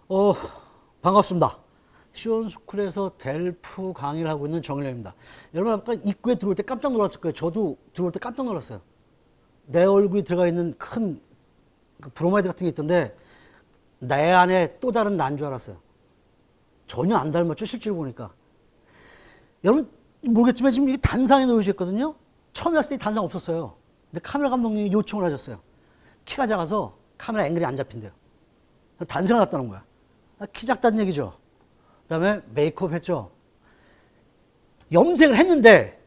어, 반갑습니다. 시원스쿨에서 델프 강의를 하고 있는 정일영입니다. 여러분 아까 입구에 들어올 때 깜짝 놀랐을 거예요. 저도 들어올 때 깜짝 놀랐어요. 내 얼굴이 들어가 있는 큰 브로마이드 같은 게 있던데 내 안에 또 다른 난 줄 알았어요. 전혀 안 닮았죠, 실제로 보니까. 여러분 모르겠지만 지금 이게 단상에 놓여있거든요. 처음에 왔을 때 단상 없었어요. 근데 카메라 감독님이 요청을 하셨어요. 키가 작아서 카메라 앵글이 안 잡힌대요. 단상을 갖다 놓은 거야. 키 작다는 얘기죠. 그 다음에 메이크업 했죠. 염색을 했는데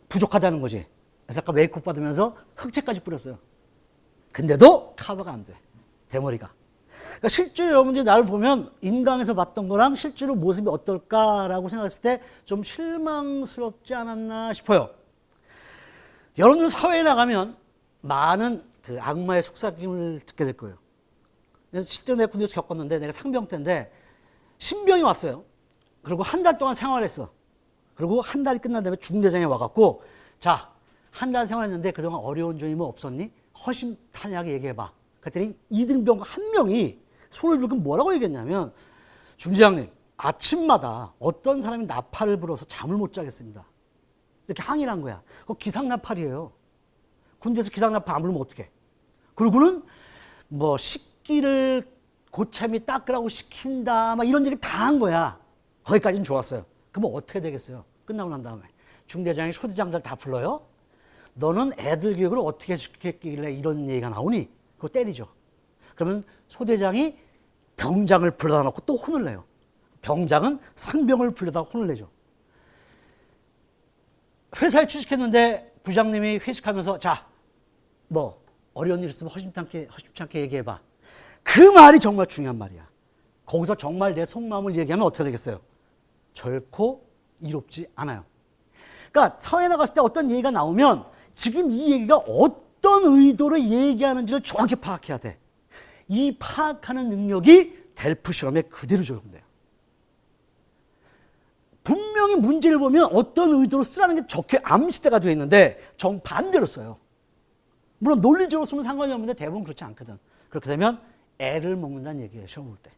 부족하다는 거지. 그래서 아까 메이크업 받으면서 흑채까지 뿌렸어요. 근데도 커버가 안 돼. 대머리가. 그러니까 실제로 여러분들이 나를 보면 인강에서 봤던 거랑 실제로 모습이 어떨까라고 생각했을 때 좀 실망스럽지 않았나 싶어요. 여러분들 사회에 나가면 많은 그 악마의 속삭임을 듣게 될 거예요. 실제로 내가 군대에서 겪었는데 내가 상병 때인데 신병이 왔어요. 그리고 한 달 동안 생활했어. 그리고 한 달이 끝난 다음에 중대장에 와갖고 자, 한 달 생활했는데 그동안 어려운 점이 뭐 없었니? 허심탄회하게 얘기해봐. 그랬더니 이등병 한 명이 손을 들고 뭐라고 얘기했냐면 중대장님, 아침마다 어떤 사람이 나팔을 불어서 잠을 못 자겠습니다. 이렇게 항의를 한 거야. 그거 기상나팔이에요. 군대에서 기상나팔 안 부르면 어떡해. 그리고는 뭐 식기를 고참이 닦으라고 시킨다 막 이런 얘기 다 한 거야. 거기까지는 좋았어요. 그러면 어떻게 되겠어요? 끝나고 난 다음에 중대장이 소대장들 다 불러요. 너는 애들 교육을 어떻게 시켰길래 이런 얘기가 나오니? 그거 때리죠. 그러면 소대장이 병장을 불러다 놓고 또 혼을 내요. 병장은 상병을 불러다 혼을 내죠. 회사에 취직했는데 부장님이 회식하면서 자, 뭐 어려운 일 있으면 허심탄회 얘기해봐. 그 말이 정말 중요한 말이야. 거기서 정말 내 속마음을 얘기하면 어떻게 되겠어요? 결코 이롭지 않아요. 그러니까 사회에 나갔을 때 어떤 얘기가 나오면 지금 이 얘기가 어떤 의도로 얘기하는지를 정확히 파악해야 돼. 이 파악하는 능력이 델프 실험에 그대로 적용돼요. 분명히 문제를 보면 어떤 의도로 쓰라는 게 적혀 암시대가 되어 있는데 정반대로 써요. 물론 논리적으로 쓰면 상관이 없는데 대부분 그렇지 않거든. 그렇게 되면 애를 먹는다는 얘기예요. 시험 볼 때.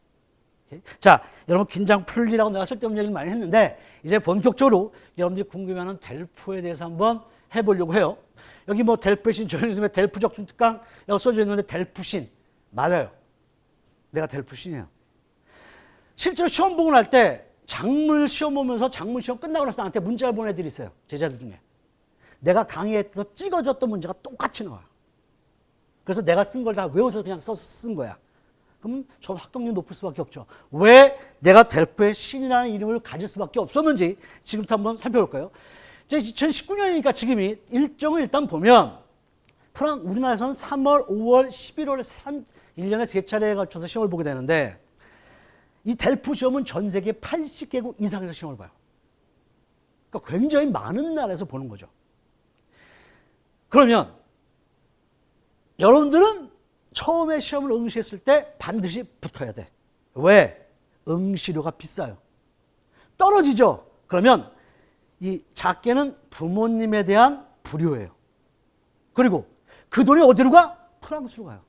자, 여러분 긴장 풀리라고 내가 쓸데없는 얘기를 많이 했는데 이제 본격적으로 여러분들이 궁금해하는 델프에 대해서 한번 해보려고 해요. 여기 뭐 델프의 신, 저희는 델프 적중 특강 여기 써져 있는데 델프 신 맞아요. 내가 델프 신이에요. 실제로 시험 보고 날 때 작물 시험 보면서 작물 시험 끝나고 나서 나한테 문자를 보낸 애들이 있어요. 제자들 중에. 내가 강의에서 찍어줬던 문제가 똑같이 나와요. 그래서 내가 쓴 걸 다 외워서 그냥 쓴 거야. 그럼 저 합격률이 높을 수밖에 없죠. 왜 내가 델프의 신이라는 이름을 가질 수밖에 없었는지 지금부터 한번 살펴볼까요? 이제 2019년이니까 지금이 일정을 일단 보면 우리나라에서는 3월, 5월, 11월에 1년에 3차례에 걸쳐서 시험을 보게 되는데 이 델프 시험은 전 세계 80개국 이상에서 시험을 봐요. 그러니까 굉장히 많은 나라에서 보는 거죠. 그러면 여러분들은 처음에 시험을 응시했을 때 반드시 붙어야 돼. 왜? 응시료가 비싸요. 떨어지죠? 그러면 이 작게는 부모님에 대한 불효예요. 그리고 그 돈이 어디로 가? 프랑스로 가요.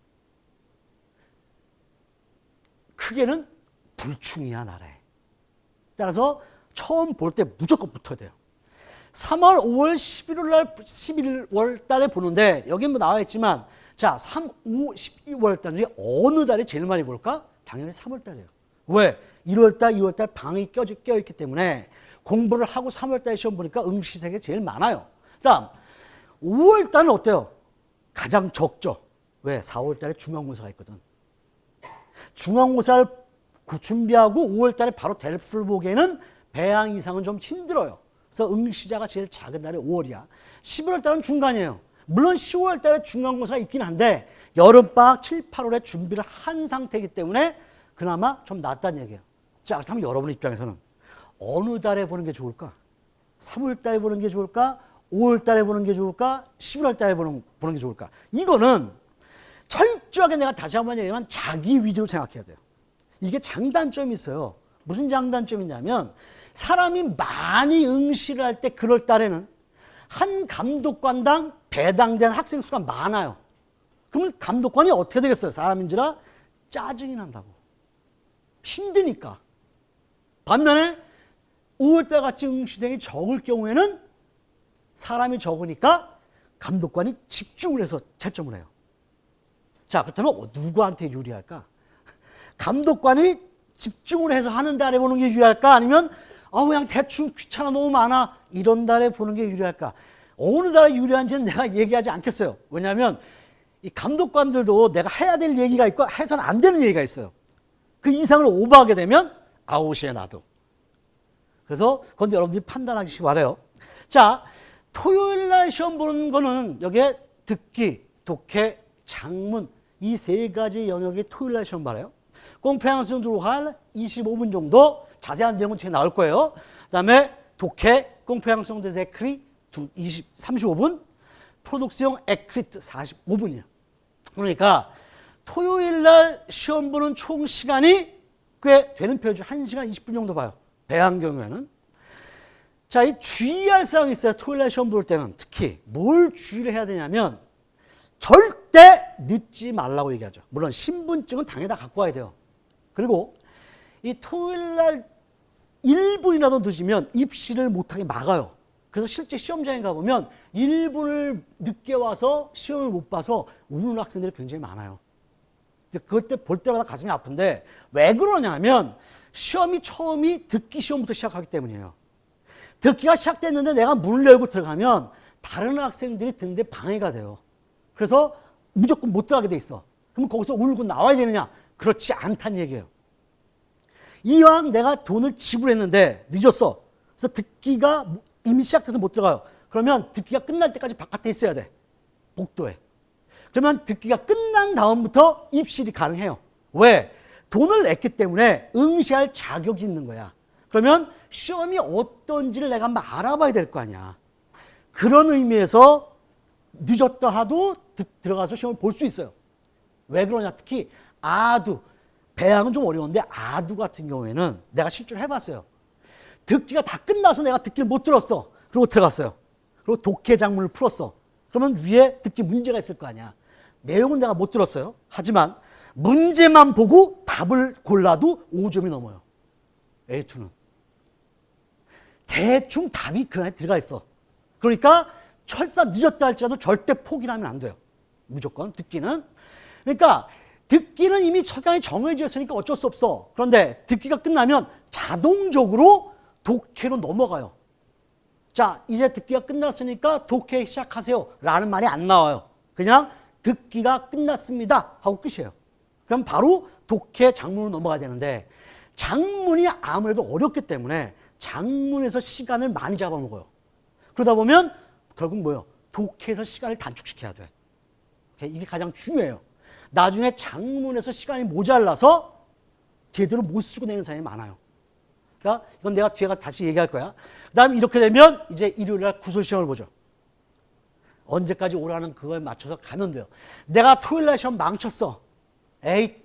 크게는 불충이야, 나라에. 따라서 처음 볼 때 무조건 붙어야 돼요. 3월, 5월, 11월 달에 보는데 여기 뭐 나와 있지만 자, 3, 5, 12월 달 중에 어느 달이 제일 많이 볼까? 당연히 3월 달이에요. 왜? 1월 달, 2월 달 방이 껴있기 때문에 공부를 하고 3월 달에 시험 보니까 응시생이 제일 많아요. 다음 5월 달은 어때요? 가장 적죠. 왜? 4월 달에 중간고사가 있거든. 중간고사를 준비하고 5월 달에 바로 델프를 보기에는 배양 이상은 좀 힘들어요. 그래서 응시자가 제일 작은 달이 5월이야. 11월 달은 중간이에요. 물론 10월 달에 중간고사가 있긴 한데 여름방학 7, 8월에 준비를 한 상태이기 때문에 그나마 좀 낫다는 얘기예요. 자, 그렇다면 여러분 입장에서는 어느 달에 보는 게 좋을까? 3월 달에 보는 게 좋을까? 5월 달에 보는 게 좋을까? 11월 달에 보는 게 좋을까? 이거는 철저하게 내가 다시 한번 얘기하면 자기 위주로 생각해야 돼요. 이게 장단점이 있어요. 무슨 장단점이냐면 사람이 많이 응시를 할 때 그럴 달에는 한 감독관당 배당된 학생 수가 많아요. 그러면 감독관이 어떻게 되겠어요? 사람인지라 짜증이 난다고. 힘드니까. 반면에 5월달 같이 응시생이 적을 경우에는 사람이 적으니까 감독관이 집중을 해서 채점을 해요. 자, 그렇다면 누구한테 유리할까? 감독관이 집중을 해서 하는 달에 보는 게 유리할까? 아니면 그냥 대충 귀찮아 너무 많아 이런 달에 보는 게 유리할까? 어느 달에 유리한지는 내가 얘기하지 않겠어요. 왜냐하면 이 감독관들도 내가 해야 될 얘기가 있고 해서는 안 되는 얘기가 있어요. 그 이상을 오버하게 되면 아웃이에요, 나도. 그래서 그건 여러분들이 판단하시기 바라요. 자, 토요일 날 시험 보는 거는 여기에 듣기, 독해, 장문 이 세 가지 영역이 토요일 날 시험 봐요. 꽁페앙스 드로할 25분 정도 자세한 내용은 뒤에 나올 거예요. 그 다음에 독해, 꽁페앙스 데 제크리 35분, 프로덕스용 에크리트 45분이에요. 그러니까 토요일 날 시험 보는 총 시간이 꽤 되는 편이죠. 1시간 20분 정도 봐요. 배양 경우에는. 자, 이 주의할 사항이 있어요. 토요일 날 시험 볼 때는 특히 뭘 주의를 해야 되냐면 절대 늦지 말라고 얘기하죠. 물론 신분증은 당연히 다 갖고 와야 돼요. 그리고 이 토요일 날 1분이라도 늦으면 입시를 못하게 막아요. 그래서 실제 시험장에 가보면 1분을 늦게 와서 시험을 못 봐서 우는 학생들이 굉장히 많아요. 그때 볼 때마다 가슴이 아픈데 왜 그러냐면 시험이 처음이 듣기 시험부터 시작하기 때문이에요. 듣기가 시작됐는데 내가 문을 열고 들어가면 다른 학생들이 듣는데 방해가 돼요. 그래서 무조건 못 들어가게 돼 있어. 그럼 거기서 울고 나와야 되느냐? 그렇지 않다는 얘기예요. 이왕 내가 돈을 지불했는데 늦었어. 그래서 듣기가 이미 시작돼서 못 들어가요. 그러면 듣기가 끝날 때까지 바깥에 있어야 돼. 복도에. 그러면 듣기가 끝난 다음부터 입실이 가능해요. 왜? 돈을 냈기 때문에 응시할 자격이 있는 거야. 그러면 시험이 어떤지를 내가 한번 알아봐야 될 거 아니야. 그런 의미에서 늦었다 하도 들어가서 시험을 볼 수 있어요. 왜 그러냐? 특히 아두, 배양은 좀 어려운데 아두 같은 경우에는 내가 실제로 해봤어요. 듣기가 다 끝나서 내가 듣기를 못 들었어. 그리고 들어갔어요. 그리고 독해 작문을 풀었어. 그러면 위에 듣기 문제가 있을 거 아니야. 내용은 내가 못 들었어요. 하지만 문제만 보고 답을 골라도 5점이 넘어요. A2는. 대충 답이 그 안에 들어가 있어. 그러니까 설사 늦었다 할지라도 절대 포기를 하면 안 돼요. 무조건 듣기는. 그러니까 듣기는 이미 철강이 정해졌으니까 어쩔 수 없어. 그런데 듣기가 끝나면 자동적으로 독해로 넘어가요. 자, 이제 듣기가 끝났으니까 독해 시작하세요 라는 말이 안 나와요. 그냥 듣기가 끝났습니다 하고 끝이에요. 그럼 바로 독해 장문으로 넘어가야 되는데 장문이 아무래도 어렵기 때문에 장문에서 시간을 많이 잡아먹어요. 그러다 보면 결국 뭐예요? 독해에서 시간을 단축시켜야 돼. 이게 가장 중요해요. 나중에 장문에서 시간이 모자라서 제대로 못 쓰고 내는 사람이 많아요. 그러니까 이건 내가 뒤에 가서 다시 얘기할 거야. 그 다음에 이렇게 되면 이제 일요일 날 구술시험을 보죠. 언제까지 오라는 그거에 맞춰서 가면 돼요. 내가 토요일 날 시험 망쳤어. 에이,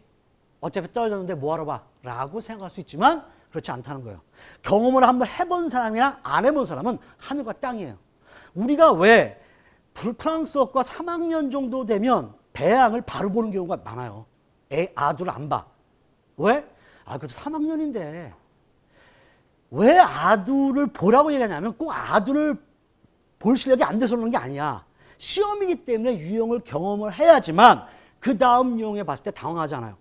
어차피 떨어졌는데 뭐하러 봐. 라고 생각할 수 있지만 그렇지 않다는 거예요. 경험을 한번 해본 사람이랑 안 해본 사람은 하늘과 땅이에요. 우리가 왜 프랑스어과 3학년 정도 되면 배양을 바로 보는 경우가 많아요. 아두를 안 봐. 왜? 그래도 3학년인데. 왜 아두를 보라고 얘기하냐면 꼭 아두를 볼 실력이 안 돼서 그러는 게 아니야. 시험이기 때문에 유형을 경험을 해야지만 그 다음 유형에 봤을 때 당황하잖아요.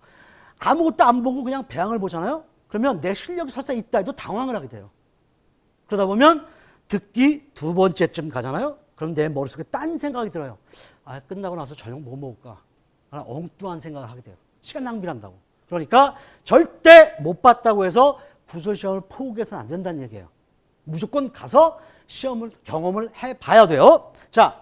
아무것도 안 보고 그냥 배양을 보잖아요. 그러면 내 실력이 설사 있다 해도 당황을 하게 돼요. 그러다 보면 듣기 2번째쯤 가잖아요. 그럼 내 머릿속에 딴 생각이 들어요. 끝나고 나서 저녁 뭐 먹을까? 엉뚱한 생각을 하게 돼요. 시간 낭비를 한다고. 그러니까 절대 못 봤다고 해서 구술시험을 포기해서는 안 된다는 얘기예요. 무조건 가서 시험을 경험을 해봐야 돼요. 자,